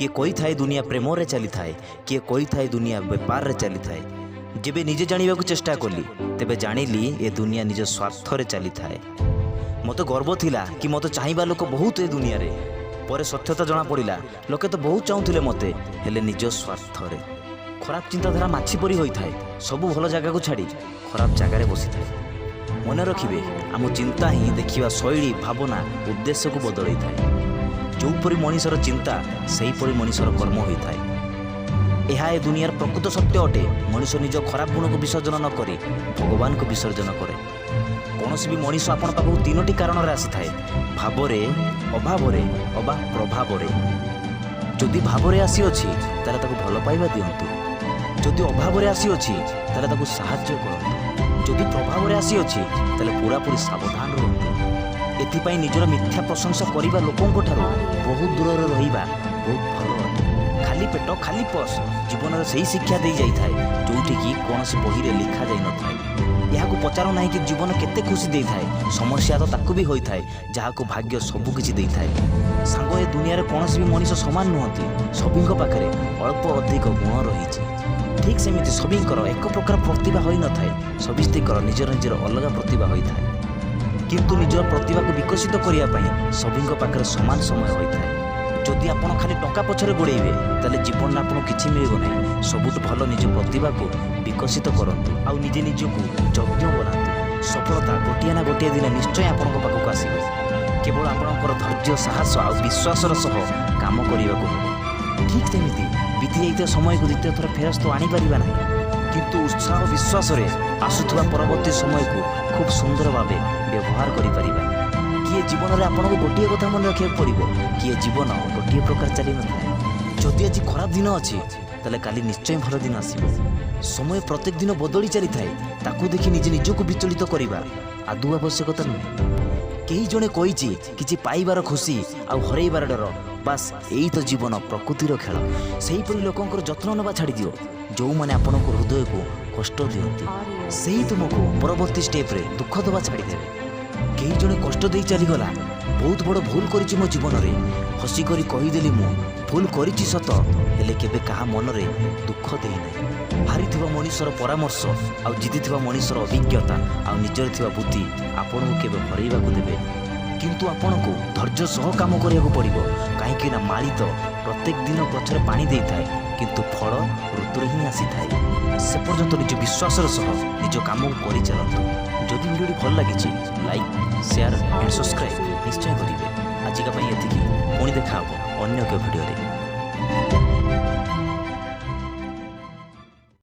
किए कोई थाए दुनिया प्रेम रे चली थाए, किए कोई थाए दुनिया बेपार रे चली थाए। जेबे निजे जानिबा को चेष्टा कली तेबे जानिली ए दुनिया निज स्वार्थ रे चली थाए। मते गर्व थिला कि मते चाहिबा लोक बहुत ए दुनिया रे, पर सत्यता जना पड़िला लोके तो बहुत चाहूथिले मते, हेले निज स्वार्थ रे। खराब चिंताधारा माछी परी होई थाए, सबु भल जगह को छाड़ी खराब जगार बसी थाए। मन रखिबे आम चिंता ही देखिबा शैली भावना उद्देश्य को बदलई थाए। जोपरी मनीषर चिंता सेही परी मनीषर कर्म होई थाए। यह ए दुनियार प्रकृत सत्य अटे। मनीष निज खराब गुण को विसर्जन न करी भगवान को विसर्जन करे। कौन भी मनीष आपण पाखु तीनोटी कारण आसी थाए, भावरे, अभावरे अबा प्रभावरे। जदि भावरे आसी अछि ताले ताकु भल पाइबा दियंतु, जदि अभावरे आसी अछि ताले ताकु सहाय्य करंतु, जदि प्रभावरे आसी अछि ताले पूरा पूरी सावधान रहंतु। एथिपाई निजर मिथ्या प्रशंसा करिबा लोकंको ठारो बहुत दूर रे रहिबा बहुत भल अटे। खाली पेट खाली पस जीवन से ही शिक्षा दे जाई थाए जोठी की कौन से बही रे लिखा जाई न थाए। यह पचार ना कि जीवन केते खुशी दे थाए, समस्या तो ताकू भी होई थाए जहाँ को भाग्य सबु किछि दे थाए। सांग ए दुनिया रे कौन भी मनीष समान नुहति, सभी पाखे अल्प अधिक गुण रही। ठीक सेमिति सभींकर एक प्रकार प्रतिभा होई न थाए, सभिस्तिकर निजर निजर अलग प्रतिभा होई थाए। किंतु निजर प्रतिभा को विकसित करिया पई सभींक पाखे समान समय होई थाए। जदि आपण खाली टंका पछरे गोड़ेबे ताले जीवन आपन किछि मिलिबो नै। सबुठ भल निज प्रतिभा को विकसित करंतु आउ निजे निजको यज्ञ बनातु। सफलता गोटिए ना गोटिए दिन निश्चय आपण पाखक आसीबे। केवल आपणकर धैर्य साहस आउ विश्वासर सह काम करिबाको हबो। ठीक सेमिति बीती जाइते समय को द्वितीय थर फेरस्त आनी परिबा नै, किंतु उत्साह विश्वास रे आसुथबा परवर्ती समय को खूब सुंदर भावे व्यवहार करि परिबा। किए जीवन में आपको गोटे कथा मन रखा पड़ो, किए जीवन गोटे प्रकार चली न था। जदि आज खराब दिन अच्छी ताले काली निश्चय भल दिन आसो। समय प्रत्येक दिन बदली चली थाए, ताकू देखि निज निजको विचलित करवा आदौ आवश्यकता नुहे। कई जड़े कही कि पाइबार खुशी आउ हरइबार डर, बास यही तो जीवन प्रकृतिर खेल। से ही लोकंर जत्न नवा छाड़ी दियो जो मैंने आपण हृदय को कष्ट दियंती, से ही तुमको परवर्ती स्टेप रे दुख दवा छाड़ीदेवे। कई जड़े कष्ट दे चलीगला, बहुत बड़ भूल करिछि मो जीवन रे, हसी करी कहीदेली मु भूल करिछि सत, हेले केबे कहा मन रे दुख देई नै। हारिथिबा मनीषर परामर्श आउ जितिथिबा मनीषर अभिज्ञता आउ निजर थिबा बुद्धि आपन को केबे हरइबाकू देबे। किंतु आपन को धैर्य सह काम करियाकू पड़िबो, काहेकि ना माली तो प्रत्येक दिन गछरे पानी देई थाए, किंतु फल ऋतुरे ही आसी थाए। से पर्यंत निज विश्वासर सह निज काम को करि चलंतु। जदि वीडियो भल लागिछि लाइक शेयर एंड सब्सक्राइब निश्चय करिवे। आजिका पई एतिकी, पुणी देखा हबो अन्य एक वीडियो रे।